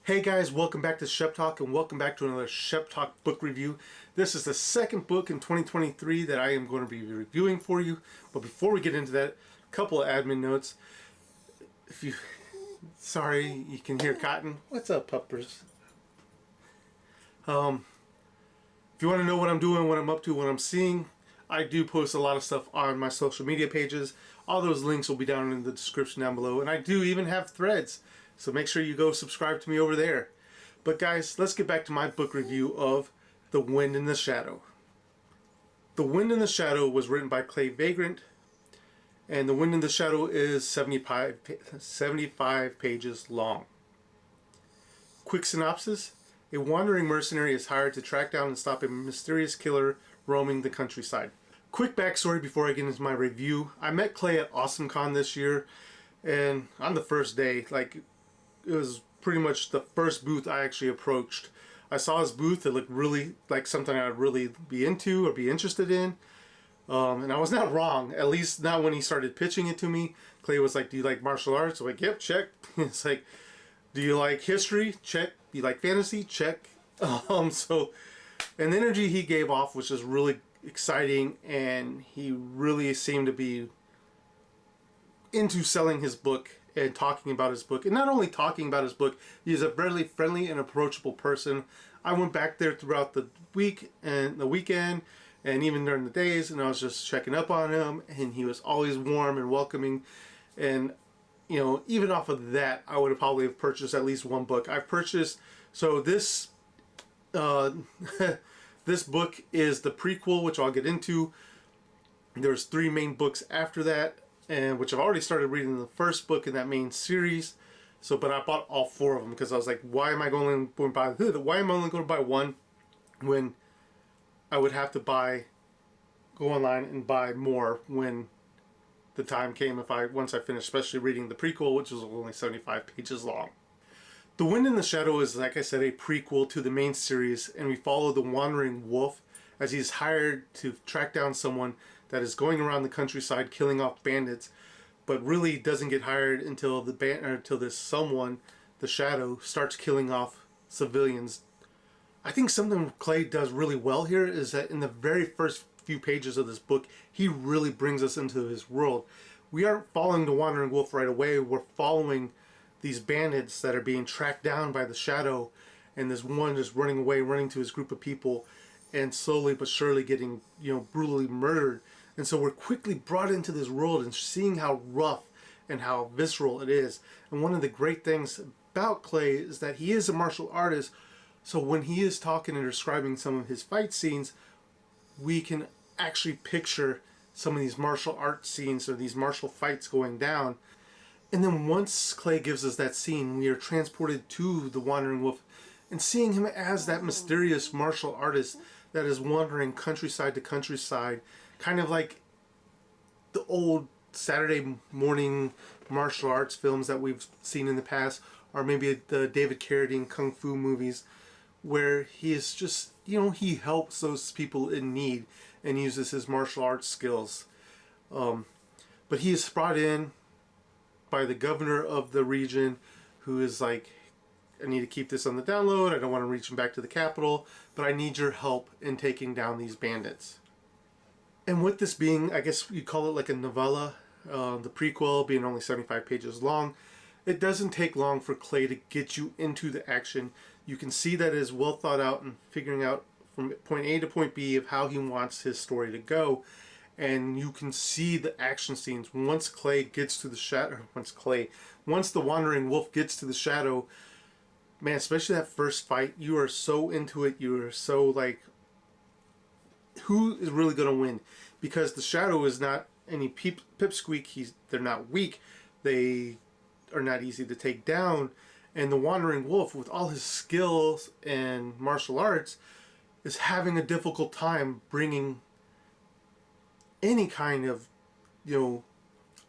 Hey guys, welcome back to Shep Talk and welcome back to another Shep Talk book review. This is the second book in 2023 that I am going to be reviewing for you. But before we get into that, a couple of admin notes. Sorry, you can hear Cotton. What's up, puppers? If you want to know what I'm doing, what I'm up to, what I'm seeing, I do post a lot of stuff on my social media pages. All those links will be down in the description down below. And I do even have threads. So make sure you go subscribe to me over there. But guys, let's get back to my book review of The Wind and the Shadow. The Wind and the Shadow was written by Clay Vagrant. And The Wind and the Shadow is 75 pages long. Quick synopsis. A wandering mercenary is hired to track down and stop a mysterious killer roaming the countryside. Quick backstory before I get into my review. I met Clay at AwesomeCon this year. And on the first day, it was pretty much the first booth I actually approached. I saw his booth. It looked really like something I'd really be into or be interested in. And I was not wrong, at least not when he started pitching it to me. Clay was like, do you like martial arts? I'm like, yep, check. It's like, do you like history? Check. Do you like fantasy? Check. And the energy he gave off was just really exciting, and he really seemed to be into selling his book and talking about his book. And not only talking about his book, he's a very friendly and approachable person. I went back there throughout the week and the weekend and even during the days, and I was just checking up on him, and he was always warm and welcoming. And you know, even off of that, I would have probably have purchased at least one book. I've purchased, so this this book is the prequel, which I'll get into. There's 3 main books after that, and which I've already started reading the first book in that main series. So, but I bought all 4 of them because I was like, why am I only going to buy one when I would have to go online and buy more when the time came once I finished, especially reading the prequel, which was only 75 pages long. The Wind and the Shadow is, like I said, a prequel to the main series, and we follow the wandering wolf as he's hired to track down someone that is going around the countryside killing off bandits, but really doesn't get hired until this someone, the Shadow, starts killing off civilians. I think something Clay does really well here is that in the very first few pages of this book, he really brings us into his world. We aren't following the wandering wolf right away. We're following these bandits that are being tracked down by the Shadow, and this one just running away, running to his group of people, and slowly but surely getting, brutally murdered. And so we're quickly brought into this world and seeing how rough and how visceral it is. And one of the great things about Clay is that he is a martial artist, so when he is talking and describing some of his fight scenes, we can actually picture some of these martial art scenes or these martial fights going down. And then once Clay gives us that scene, we are transported to the wandering wolf and seeing him as that mysterious martial artist that is wandering countryside to countryside, kind of like the old Saturday morning martial arts films that we've seen in the past, or maybe the David Carradine Kung Fu movies, where he is just, he helps those people in need and uses his martial arts skills. But he is brought in by the governor of the region, who is like, I need to keep this on the down low. I don't want to reach him back to the capital, but I need your help in taking down these bandits. And with this being, I guess you call it like a novella, the prequel being only 75 pages long, it doesn't take long for Clay to get you into the action. You can see that it is well thought out and figuring out from point A to point B of how he wants his story to go. And you can see the action scenes once Clay gets to the Shadow. Once the wandering wolf gets to the Shadow, man, especially that first fight, you are so into it. You are so like, who is really going to win? Because the Shadow is not any pipsqueak. They're not weak. They are not easy to take down. And the wandering wolf, with all his skills and martial arts, is having a difficult time bringing any kind of,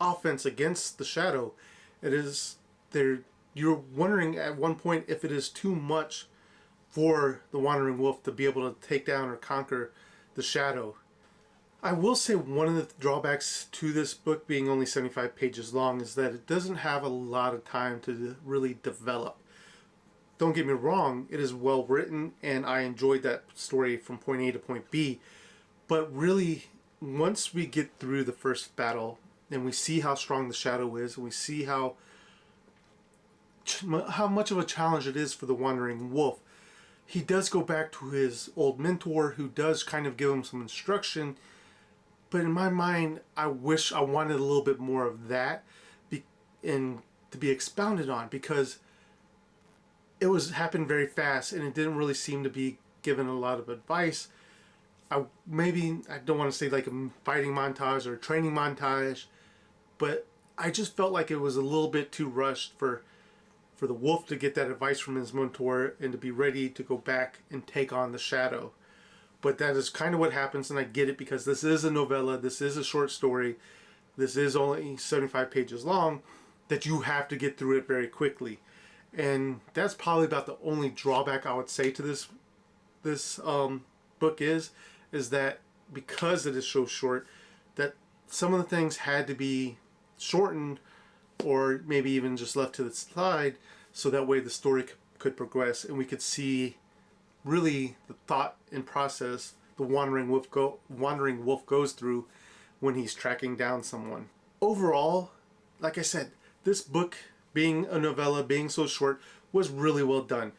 offense against the Shadow. You're wondering at one point if it is too much for the wandering wolf to be able to take down or conquer the Shadow. I will say one of the drawbacks to this book being only 75 pages long is that it doesn't have a lot of time to really develop. don't get me wrong, it is well written, and I enjoyed that story from point A to point B. But really, once we get through the first battle, and we see how strong the shadow is, and we see how much of a challenge it is for the Wandering Wolf, he does go back to his old mentor, who does kind of give him some instruction. But in my mind, I wish I wanted a little bit more of that, and to be expounded on, because it happened very fast, and it didn't really seem to be given a lot of advice. I don't want to say like a fighting montage or a training montage, but I just felt like it was a little bit too rushed for the wolf to get that advice from his mentor and to be ready to go back and take on the shadow. But that is kind of what happens, and I get it, because this is a novella, this is a short story, this is only 75 pages long, that you have to get through it very quickly. And that's probably about the only drawback I would say to this book is that because it is so short, that some of the things had to be shortened, or maybe even just left to the side, so that way the story could progress and we could see really the thought and process the Wandering Wolf goes through when he's tracking down someone. Overall, like I said, this book, being a novella, being so short, was really well done.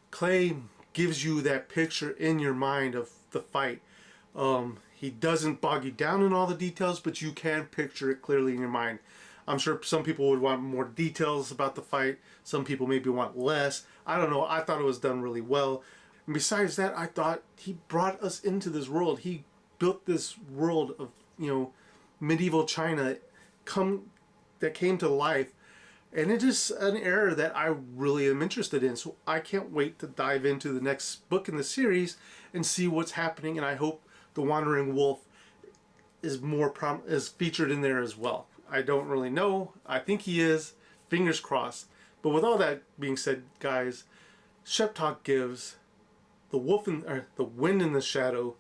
Clay gives you that picture in your mind of the fight. He doesn't bog you down in all the details, but you can picture it clearly in your mind. I'm sure some people would want more details about the fight. Some people maybe want less. I don't know. I thought it was done really well. And besides that, I thought he brought us into this world. He built this world of, medieval China that came to life. And it is an era that I really am interested in. So I can't wait to dive into the next book in the series and see what's happening. And I hope the Wandering Wolf is featured in there as well. I don't really know. I think he is. Fingers crossed. But with all that being said, guys, Shep Talk gives The Wind in the Shadow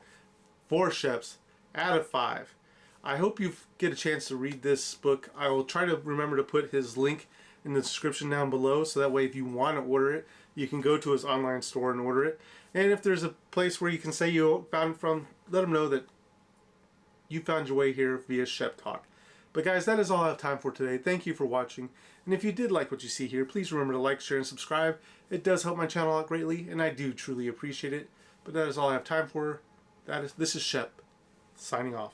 4 Sheps out of 5. I hope you get a chance to read this book. I will try to remember to put his link in the description down below, so that way if you want to order it, you can go to his online store and order it. And if there's a place where you can say you found it from, let him know that you found your way here via Shep Talk. But guys, that is all I have time for today. Thank you for watching. And if you did like what you see here, please remember to like, share, and subscribe. It does help my channel out greatly, and I do truly appreciate it. But that is all I have time for. This is Shep, signing off.